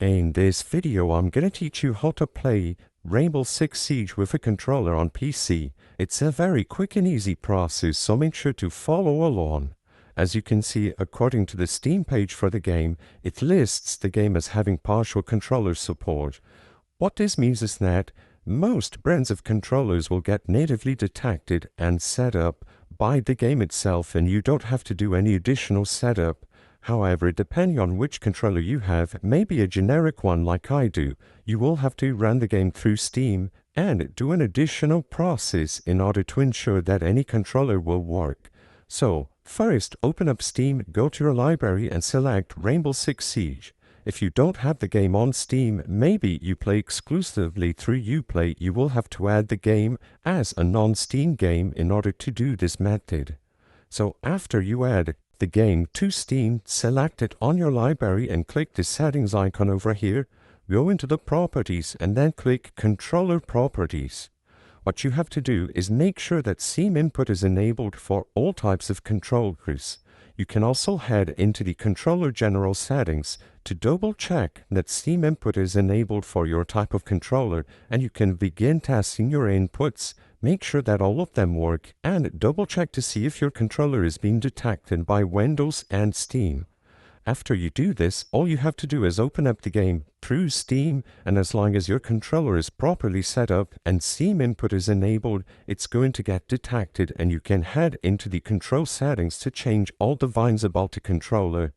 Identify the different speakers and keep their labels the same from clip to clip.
Speaker 1: In this video, I'm gonna teach you how to play Rainbow Six Siege with a controller on PC. It's a very quick and easy process, so make sure to follow along. As you can see, according to the Steam page for the game, it lists the game as having partial controller support. What this means is that most brands of controllers will get natively detected and set up by the game itself, and you don't have to do any additional setup. However, depending on which controller you have, maybe a generic one like I do, you will have to run the game through Steam and do an additional process in order to ensure that any controller will work. So, first, open up Steam, go to your library and select Rainbow Six Siege. If you don't have the game on Steam, maybe you play exclusively through Uplay, you will have to add the game as a non-Steam game in order to do this method. So after you add the game to Steam, select it on your library and click the settings icon over here, go into the properties and then click controller properties. What you have to do is make sure that Steam input is enabled for all types of controllers. You can also head into the controller general settings to double check that Steam input is enabled for your type of controller, and you can begin testing your inputs. Make sure that all of them work and double check to see if your controller is being detected by Windows and Steam. After you do this, all you have to do is open up the game through Steam, and as long as your controller is properly set up and Steam input is enabled, it's going to get detected, and you can head into the control settings to change all the vines about the controller.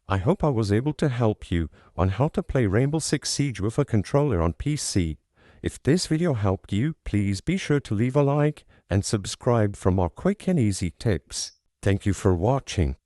Speaker 1: I hope I was able to help you on how to play Rainbow Six Siege with a controller on PC. If this video helped you, please be sure to leave a like and subscribe for more quick and easy tips. Thank you for watching.